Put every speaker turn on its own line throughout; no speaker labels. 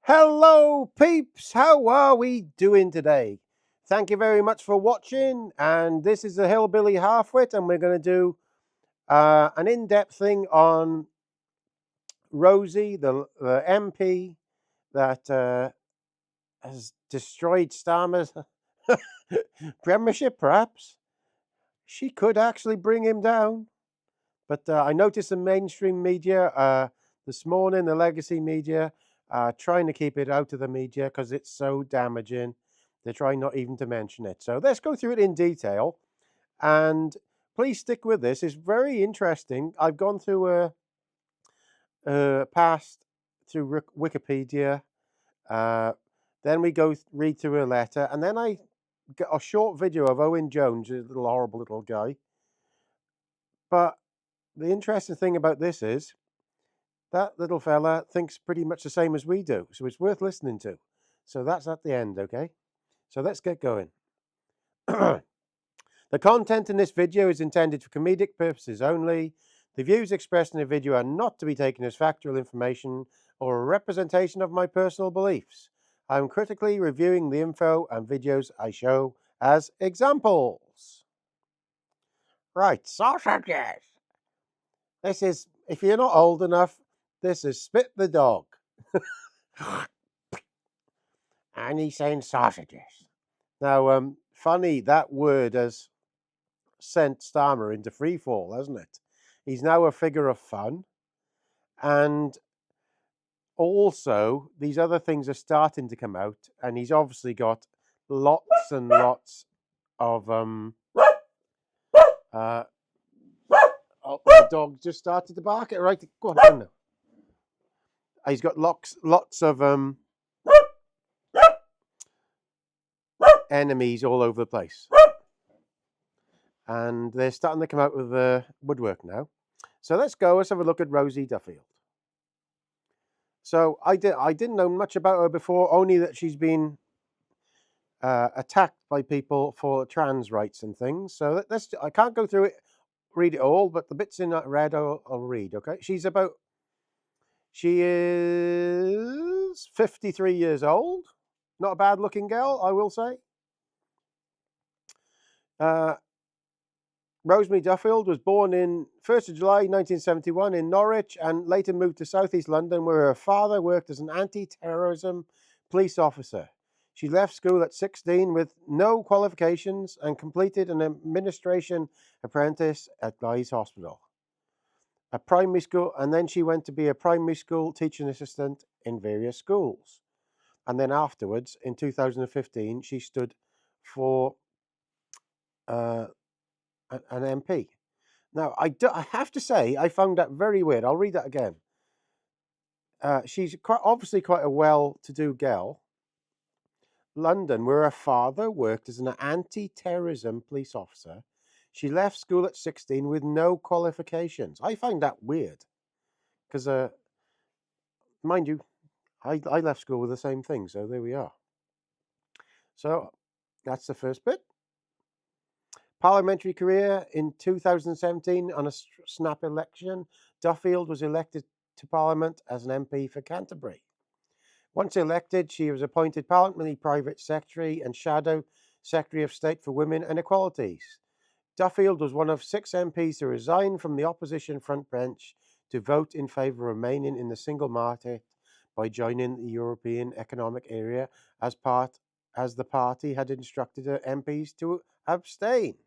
Hello, peeps. How are we doing today? Thank you very much for watching. And this is the Hillbilly Halfwit, and we're going to do an in-depth thing on Rosie, the MP that has destroyed Starmer's premiership. Perhaps she could actually bring him down. But I noticed the mainstream media this morning, the legacy media, trying to keep it out of the media because it's so damaging. They're trying not even to mention it. So let's go through it in detail. And please stick with this. It's very interesting. I've gone through past through Wikipedia. Then we go read through a letter. And then I get a short video of Owen Jones, a little horrible little guy. But the interesting thing about this is that little fella thinks pretty much the same as we do, so it's worth listening to. So that's at the end, okay? So let's get going. The content in this video is intended for comedic purposes only. The views expressed in the video are not to be taken as factual information or a representation of my personal beliefs. I am critically reviewing the info and videos I show as examples. Right, sausages. This is, if you're not old enough, this is Spit the Dog. And he's saying sausages. Now, funny, that word has sent Starmer into freefall, hasn't it? He's now a figure of fun. And also, these other things are starting to come out. And he's obviously got lots and lots of... oh, the dog just started to bark at right. Go on now. He's got lots of enemies all over the place. And they're starting to come out with the woodwork now. So let's have a look at Rosie Duffield. So I didn't know much about her before, only that she's been attacked by people for trans rights and things. So I can't go through it, read it all, but the bits in that red I'll read, okay? She is 53 years old. Not a bad looking girl, I will say. Rosemary Duffield was born in 1st of July 1971 in Norwich and later moved to southeast London, where her father worked as an anti-terrorism police officer. She left school at 16 with no qualifications and completed an administration apprentice at Guy's Hospital, a primary school, and then she went to be a primary school teaching assistant in various schools. And then afterwards, in 2015, she stood for an MP. Now, I have to say, I found that very weird. I'll read that again. She's obviously quite a well-to-do girl. London, where her father worked as an anti-terrorism police officer. She left school at 16 with no qualifications. I find that weird. Because, mind you, I left school with the same thing, so there we are. So, that's the first bit. Parliamentary career in 2017 on a snap election. Duffield was elected to Parliament as an MP for Canterbury. Once elected, she was appointed Parliamentary Private Secretary and Shadow Secretary of State for Women and Equalities. Duffield was one of 6 MPs to resign from the opposition front bench to vote in favour of remaining in the single market by joining the European Economic Area as the party had instructed her MPs to abstain.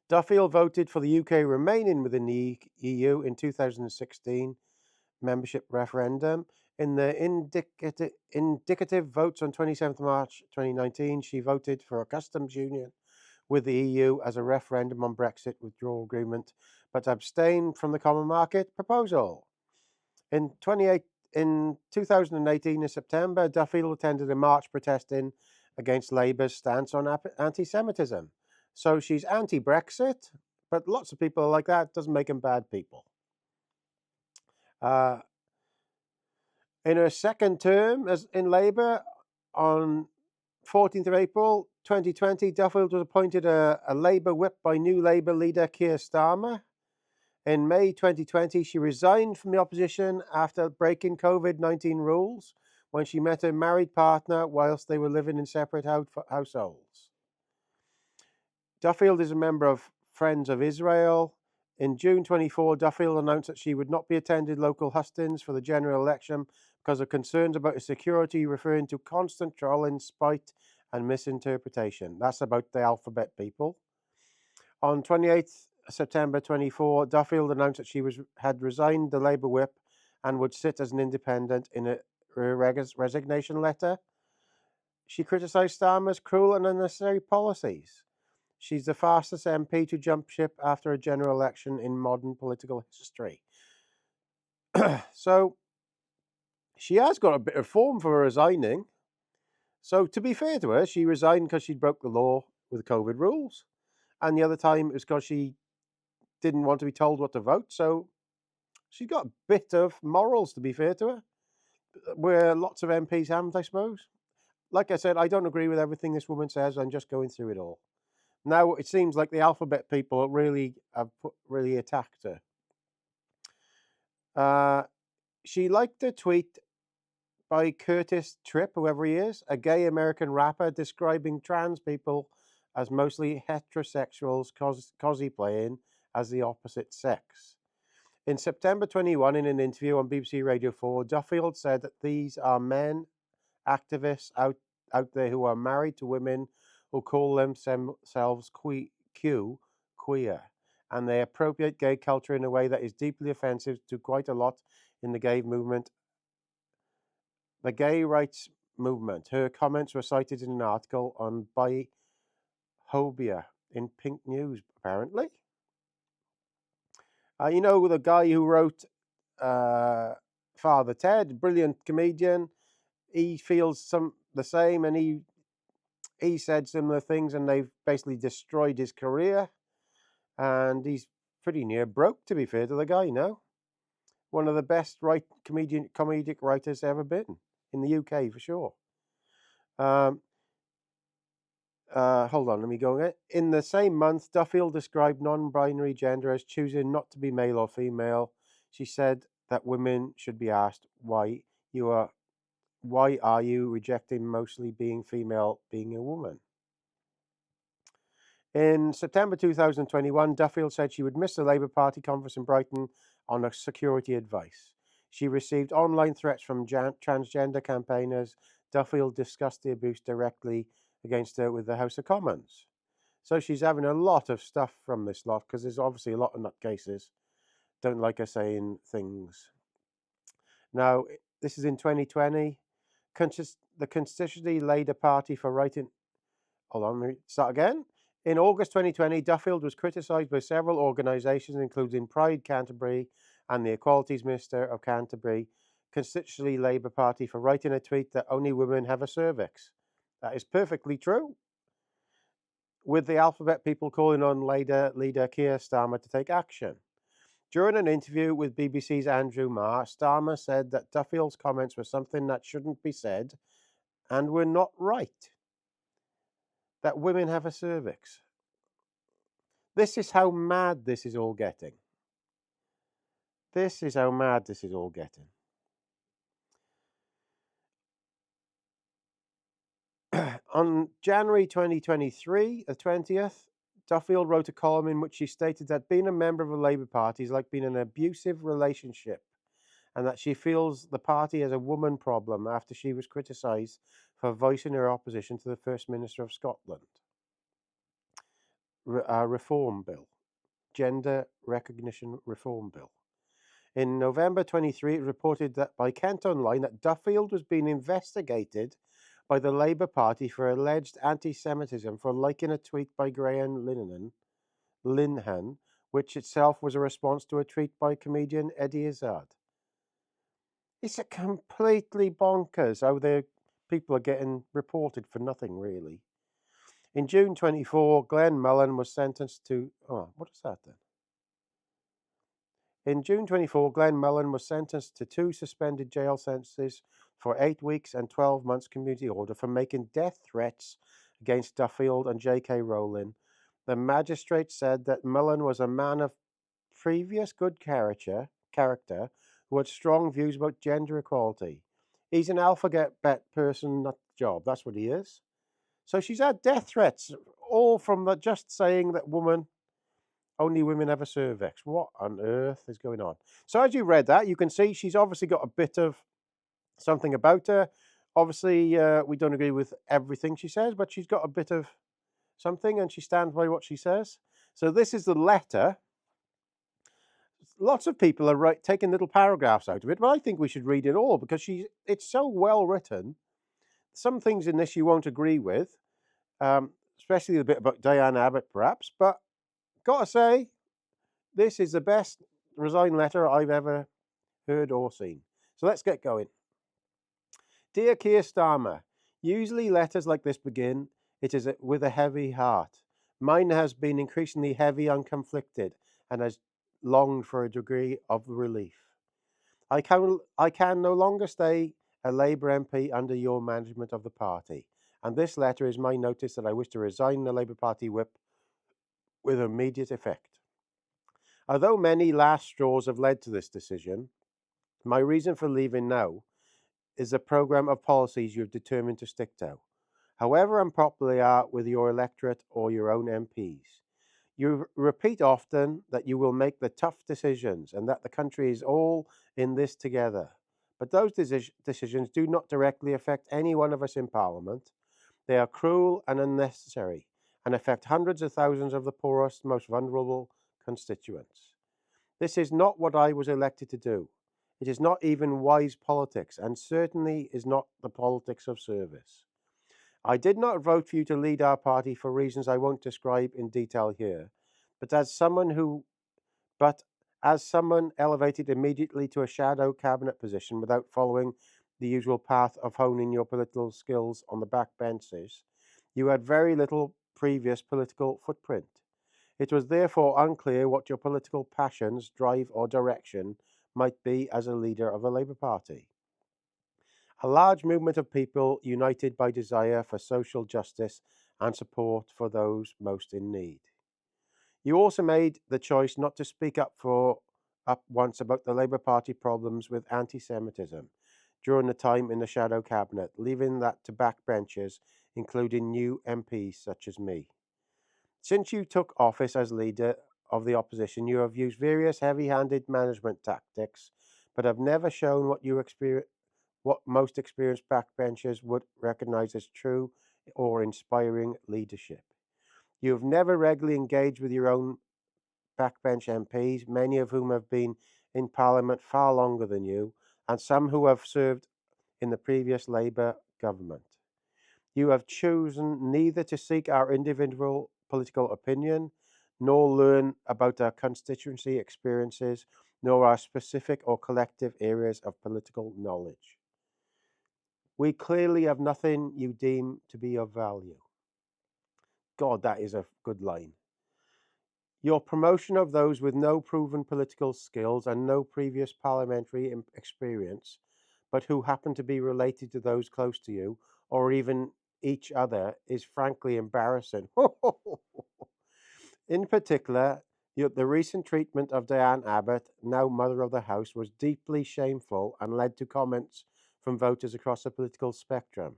Duffield voted for the UK remaining within the EU in 2016 membership referendum. In the indicative votes on 27th March 2019, she voted for a customs union with the EU as a referendum on Brexit withdrawal agreement, but abstained from the common market proposal. In 2018, in September, Duffield attended a march protesting against Labour's stance on anti-Semitism. So she's anti-Brexit, but lots of people are like that. Doesn't make them bad people. In her second term as in Labour, on 14th of April 2020, Duffield was appointed a Labour whip by new Labour leader Keir Starmer. In May 2020, she resigned from the opposition after breaking COVID-19 rules when she met her married partner whilst they were living in separate households. Duffield is a member of Friends of Israel. In June 24, Duffield announced that she would not be attending local hustings for the general election because of concerns about her security, referring to constant trolling, spite, and misinterpretation. That's about the alphabet people. On 28th September 24, Duffield announced that she had resigned the Labour whip and would sit as an independent in a resignation letter. She criticised Starmer's cruel and unnecessary policies. She's the fastest MP to jump ship after a general election in modern political history. So she has got a bit of form for resigning. So to be fair to her, she resigned because she broke the law with COVID rules. And the other time it was because she didn't want to be told what to vote. So she's got a bit of morals, to be fair to her, where lots of MPs haven't, I suppose. Like I said, I don't agree with everything this woman says. I'm just going through it all. Now it seems like the alphabet people really have really attacked her. She liked a tweet by Curtis Tripp, whoever he is, a gay American rapper, describing trans people as mostly heterosexuals cosplaying as the opposite sex. In September 21, in an interview on BBC Radio 4, Duffield said that these are men, activists out there who are married to women who call themselves queer, and they appropriate gay culture in a way that is deeply offensive to quite a lot in the gay movement. The gay rights movement. Her comments were cited in an article on bihobia in Pink News, apparently. You know, the guy who wrote Father Ted, brilliant comedian, he feels the same, and he said similar things, and they've basically destroyed his career, and he's pretty near broke, to be fair to the guy. One of the best comedic writers ever been in the UK for sure. Hold on, let me go again. In the same month, Duffield described non-binary gender as choosing not to be male or female. She said that women should be asked why are you rejecting mostly being female, being a woman? In September 2021, Duffield said she would miss the Labour Party conference in Brighton on a security advice. She received online threats from transgender campaigners. Duffield discussed the abuse directly against her with the House of Commons. So she's having a lot of stuff from this lot, because there's obviously a lot of nutcases don't like her saying things. Now, this is in 2020. The Constitutionally Labour Party for writing... Hold on, let me start again. In August 2020, Duffield was criticised by several organisations, including Pride Canterbury and the Equalities Minister of Canterbury, Constitutionally Labour Party, for writing a tweet that only women have a cervix. That is perfectly true, with the alphabet people calling on leader Keir Starmer to take action. During an interview with BBC's Andrew Marr, Starmer said that Duffield's comments were something that shouldn't be said and were not right. That women have a cervix. This is how mad this is all getting. This is how mad this is all getting. On January 2023, the 20th, Duffield wrote a column in which she stated that being a member of the Labour Party is like being in an abusive relationship, and that she feels the party has a woman problem after she was criticised for voicing her opposition to the First Minister of Scotland reform bill, gender recognition reform bill. In November 23, it reported that by Kent Online that Duffield was being investigated by the Labour Party for alleged anti-Semitism for liking a tweet by Graham Linehan, which itself was a response to a tweet by comedian Eddie Izzard. It's a completely bonkers how people are getting reported for nothing, really. In June 24, Glenn Mullen was sentenced to... Oh, what is that then? In June 24, Glenn Mullen was sentenced to 2 suspended jail sentences for 8 weeks and 12 months community order for making death threats against Duffield and J.K. Rowling. The magistrate said that Mullen was a man of previous good character who had strong views about gender equality. He's an alphabet person, not job. That's what he is. So she's had death threats, all from just saying that only women have a cervix. What on earth is going on? So as you read that, you can see she's obviously got a bit of something about her. Obviously, we don't agree with everything she says, but she's got a bit of something and she stands by what she says. So this is the letter. Lots of people are taking little paragraphs out of it, but I think we should read it all because it's so well written. Some things in this you won't agree with, especially the bit about Diane Abbott, perhaps. But gotta say, this is the best resign letter I've ever heard or seen. So let's get going. Dear Keir Starmer, usually letters like this begin, it is with a heavy heart. Mine has been increasingly heavy and conflicted and has longed for a degree of relief. I can no longer stay a Labour MP under your management of the party, and this letter is my notice that I wish to resign the Labour Party whip with immediate effect. Although many last straws have led to this decision, my reason for leaving now is a programme of policies you have determined to stick to, however unpopular they are with your electorate or your own MPs. You repeat often that you will make the tough decisions and that the country is all in this together. But those decisions do not directly affect any one of us in Parliament. They are cruel and unnecessary and affect hundreds of thousands of the poorest, most vulnerable constituents. This is not what I was elected to do. It is not even wise politics, and certainly is not the politics of service. I did not vote for you to lead our party for reasons I won't describe in detail here, but but as someone elevated immediately to a shadow cabinet position without following the usual path of honing your political skills on the backbenches, you had very little previous political footprint. It was therefore unclear what your political passions, drive, or direction might be as a leader of the Labour Party. A large movement of people united by desire for social justice and support for those most in need. You also made the choice not to speak up once about the Labour Party problems with anti-Semitism during the time in the shadow cabinet, leaving that to backbenchers, including new MPs such as me. Since you took office as leader of the opposition, you have used various heavy-handed management tactics, but have never shown what most experienced backbenchers would recognise as true or inspiring leadership. You have never regularly engaged with your own backbench MPs, many of whom have been in Parliament far longer than you, and some who have served in the previous Labour government. You have chosen neither to seek our individual political opinion, nor learn about our constituency experiences, nor our specific or collective areas of political knowledge. We clearly have nothing you deem to be of value. God, that is a good line. Your promotion of those with no proven political skills and no previous parliamentary experience, but who happen to be related to those close to you, or even each other, is frankly embarrassing. In particular, the recent treatment of Diane Abbott, now Mother of the House, was deeply shameful and led to comments from voters across the political spectrum.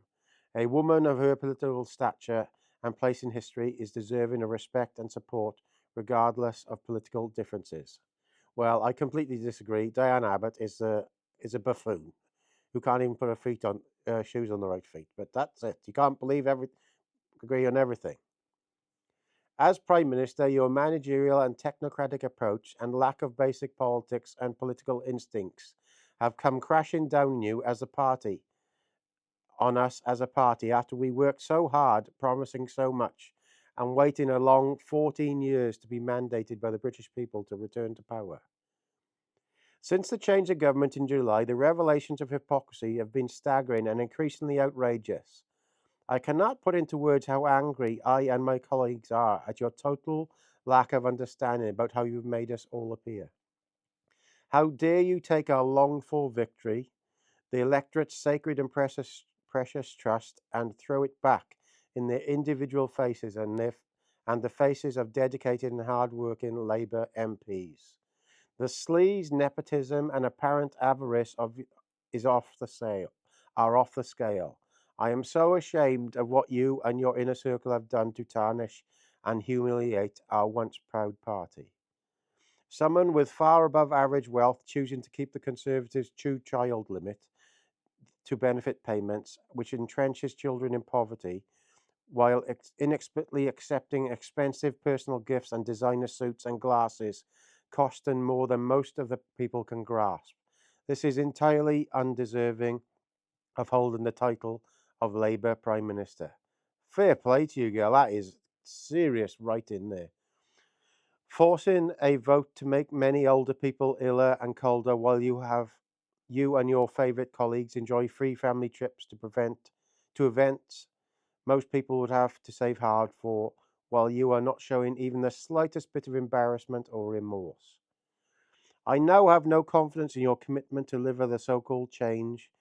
A woman of her political stature and place in history is deserving of respect and support regardless of political differences. Well, I completely disagree. Diane Abbott is a buffoon who can't even put her feet on shoes on the right feet. But that's it. You can't agree on everything. As Prime Minister, your managerial and technocratic approach and lack of basic politics and political instincts have come crashing down on you as a party, on us as a party, after we worked so hard, promising so much, and waiting a long 14 years to be mandated by the British people to return to power. Since the change of government in July, the revelations of hypocrisy have been staggering and increasingly outrageous. I cannot put into words how angry I and my colleagues are at your total lack of understanding about how you've made us all appear. How dare you take our longed-for victory, the electorate's sacred and precious trust, and throw it back in their individual faces and the faces of dedicated and hard-working Labour MPs. The sleaze, nepotism, and apparent avarice is off the sale, are off the scale. I am so ashamed of what you and your inner circle have done to tarnish and humiliate our once proud party. Someone with far above average wealth choosing to keep the Conservatives' two-child limit to benefit payments, which entrenches children in poverty, while inexplicably accepting expensive personal gifts and designer suits and glasses costing more than most of the people can grasp. This is entirely undeserving of holding the title of Labour Prime Minister. Fair play to you, girl. That is serious writing there. Forcing a vote to make many older people iller and colder while you and your favourite colleagues enjoy free family trips to events most people would have to save hard for, while you are not showing even the slightest bit of embarrassment or remorse. I now have no confidence in your commitment to deliver the so-called change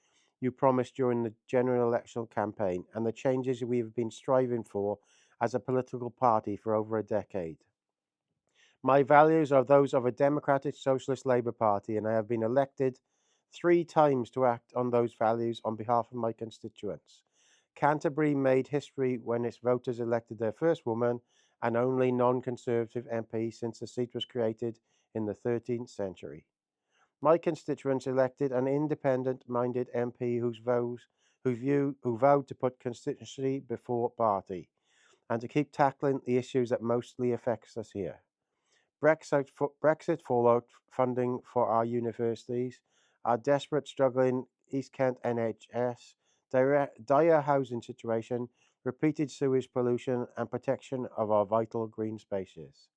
you promised during the general election campaign and the changes we have been striving for as a political party for over a decade. My values are those of a democratic socialist Labour Party, and I have been elected 3 times to act on those values on behalf of my constituents. Canterbury made history when its voters elected their first woman and only non-Conservative MP since the seat was created in the 13th century. My constituents elected an independent-minded MP who vowed to put constituency before party and to keep tackling the issues that mostly affects us here. Brexit fallout, funding for our universities, our desperate struggling East Kent NHS, dire housing situation, repeated sewage pollution, and protection of our vital green spaces.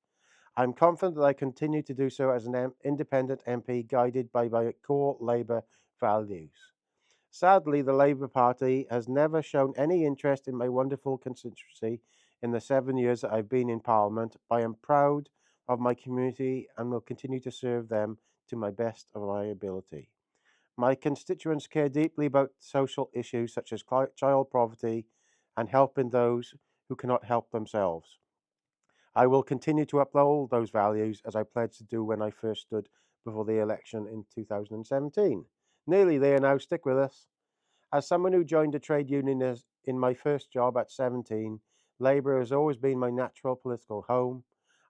I'm confident that I continue to do so as an independent MP guided by my core Labour values. Sadly, the Labour Party has never shown any interest in my wonderful constituency in the 7 years that I've been in Parliament, but I am proud of my community and will continue to serve them to my best of my ability. My constituents care deeply about social issues such as child poverty and helping those who cannot help themselves. I will continue to uphold those values as I pledged to do when I first stood before the election in 2017. Nearly there now, stick with us. As someone who joined a trade union in my first job at 17, Labour has always been my natural political home.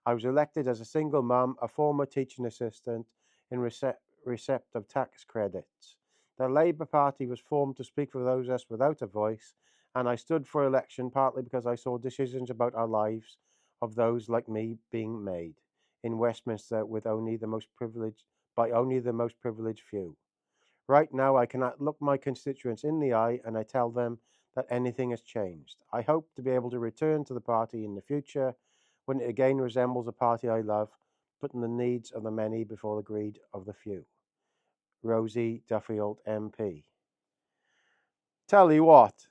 I was elected as a single mum, a former teaching assistant in receipt of tax credits. The Labour Party was formed to speak for those of us without a voice, and I stood for election partly because I saw decisions about our lives of those like me being made in Westminster with only the most privileged few. Right now, I cannot look my constituents in the eye and I tell them that anything has changed. I hope to be able to return to the party in the future when it again resembles a party I love, putting the needs of the many before the greed of the few. Rosie, Duffield, MP. Tell you what,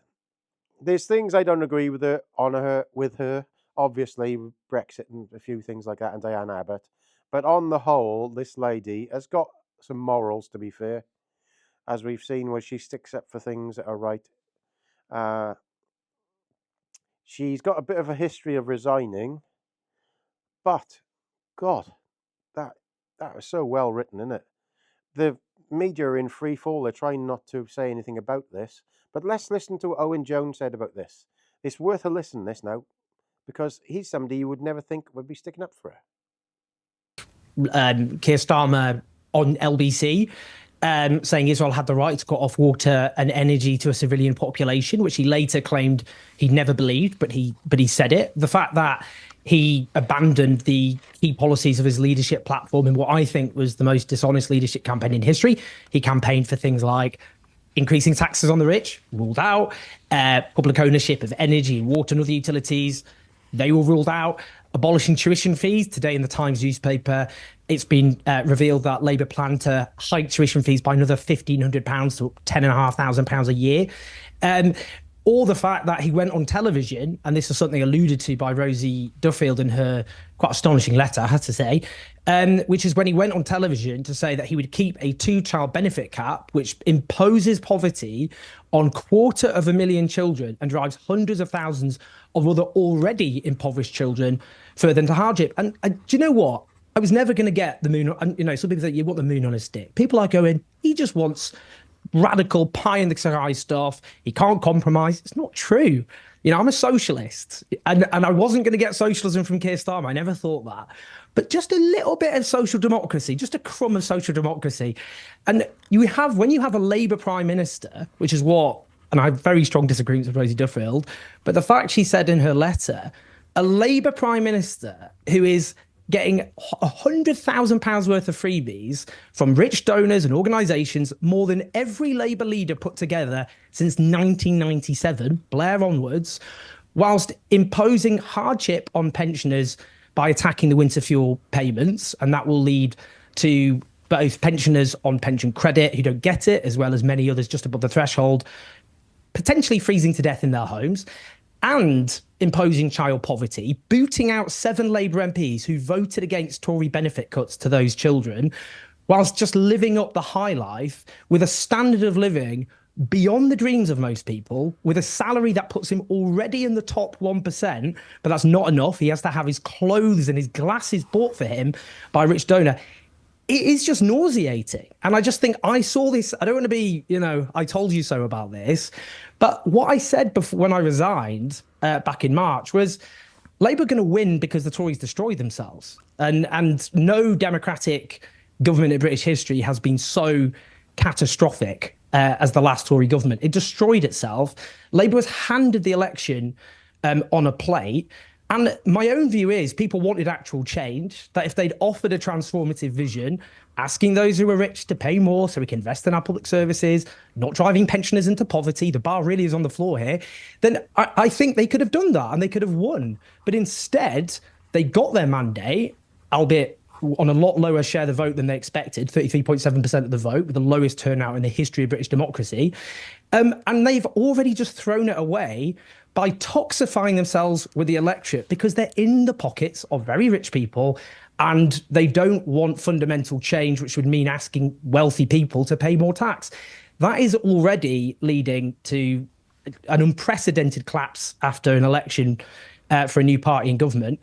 there's things I don't agree with her, obviously Brexit and a few things like that, and Diane Abbott. But on the whole, this lady has got some morals, to be fair, as we've seen where she sticks up for things that are right. She's got a bit of a history of resigning, but God, that was so well written, isn't it? The media are in free fall. They're trying not to say anything about this. But let's listen to what Owen Jones said about this. It's worth a listen, this now, because he's somebody you would never think would be sticking up for her.
Keir Starmer on LBC, saying Israel had the right to cut off water and energy to a civilian population, which he later claimed he never believed, but he said it. The fact that he abandoned the key policies of his leadership platform in what I think was the most dishonest leadership campaign in history. He campaigned for things like increasing taxes on the rich, ruled out. Public ownership of energy and water and other utilities, they were ruled out. Abolishing tuition fees. Today in the Times newspaper, it's been revealed that Labour plan to hike tuition fees by another £1,500 to £10,500 a year. Or the fact that he went on television, and this is something alluded to by Rosie Duffield in her quite astonishing letter, I have to say, which is when he went on television to say that he would keep a 2-child benefit cap, which imposes poverty on 250,000 children and drives hundreds of thousands of other already impoverished children further into hardship. And do you know what? I was never going to get the moon. And, some people say you want the moon on a stick. People are going, he just wants radical pie in the sky stuff. He can't compromise. It's not true. I'm a socialist, and I wasn't going to get socialism from Keir Starmer. I never thought that. But just a little bit of social democracy, just a crumb of social democracy. And when you have a Labour Prime Minister, which is what, and I have very strong disagreements with Rosie Duffield, but the fact she said in her letter, a Labour Prime Minister who is getting £100,000 worth of freebies from rich donors and organisations, more than every Labour leader put together since 1997, Blair onwards, whilst imposing hardship on pensioners by attacking the winter fuel payments. And that will lead to both pensioners on pension credit who don't get it, as well as many others just above the threshold, potentially freezing to death in their homes, and imposing child poverty, booting out 7 Labour MPs who voted against Tory benefit cuts to those children, whilst just living up the high life with a standard of living beyond the dreams of most people, with a salary that puts him already in the top 1%, but that's not enough. He has to have his clothes and his glasses bought for him by a rich donor. It is just nauseating. And I just think I saw this. I don't want to be, I told you so about this. But what I said before, when I resigned back in March, was Labour are going to win because the Tories destroyed themselves. And no democratic government in British history has been so catastrophic as the last Tory government. It destroyed itself. Labour was handed the election on a plate. And my own view is people wanted actual change, that if they'd offered a transformative vision, asking those who are rich to pay more so we can invest in our public services, not driving pensioners into poverty, the bar really is on the floor here, then I think they could have done that and they could have won. But instead, they got their mandate, albeit on a lot lower share of the vote than they expected, 33.7% of the vote, with the lowest turnout in the history of British democracy. And they've already just thrown it away by toxifying themselves with the electorate because they're in the pockets of very rich people and they don't want fundamental change, which would mean asking wealthy people to pay more tax. That is already leading to an unprecedented collapse after an election for a new party in government.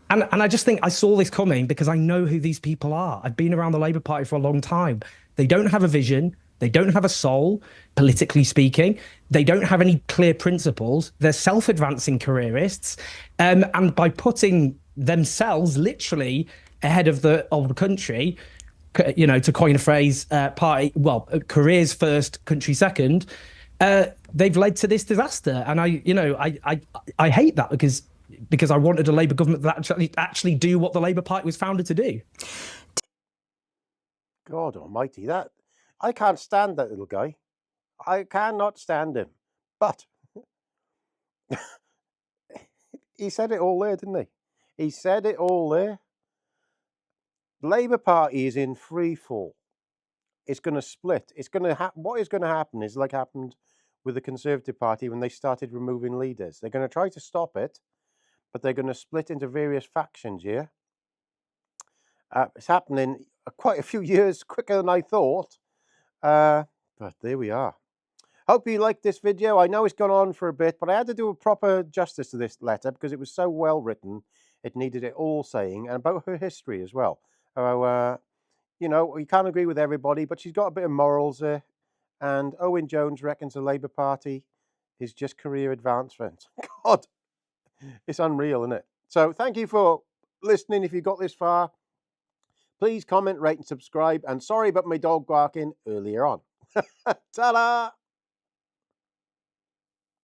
And I just think I saw this coming because I know who these people are. I've been around the Labour Party for a long time. They don't have a vision. They don't have a soul, politically speaking. They don't have any clear principles. They're self-advancing careerists. And by putting themselves literally ahead of the country, to coin a phrase, careers first, country second, they've led to this disaster. And I hate that because I wanted a Labour government that actually do what the Labour Party was founded to do.
God almighty, I can't stand that little guy. I cannot stand him. But he said it all there, didn't he? He said it all there. The Labour Party is in free fall. It's going to split. What is going to happen is like happened with the Conservative Party when they started removing leaders. They're going to try to stop it, but they're going to split into various factions here. It's happening quite a few years quicker than I thought. But there we are. Hope you liked this video. I know it's gone on for a bit, but I had to do a proper justice to this letter because it was so well written. It needed it all saying, and about her history as well. You can't agree with everybody, but she's got a bit of morals there. And Owen Jones reckons the Labour Party is just career advancement. God, it's unreal, isn't it? So thank you for listening. If you got this far, please comment, rate, and subscribe. And sorry about my dog barking earlier on. Ta-da!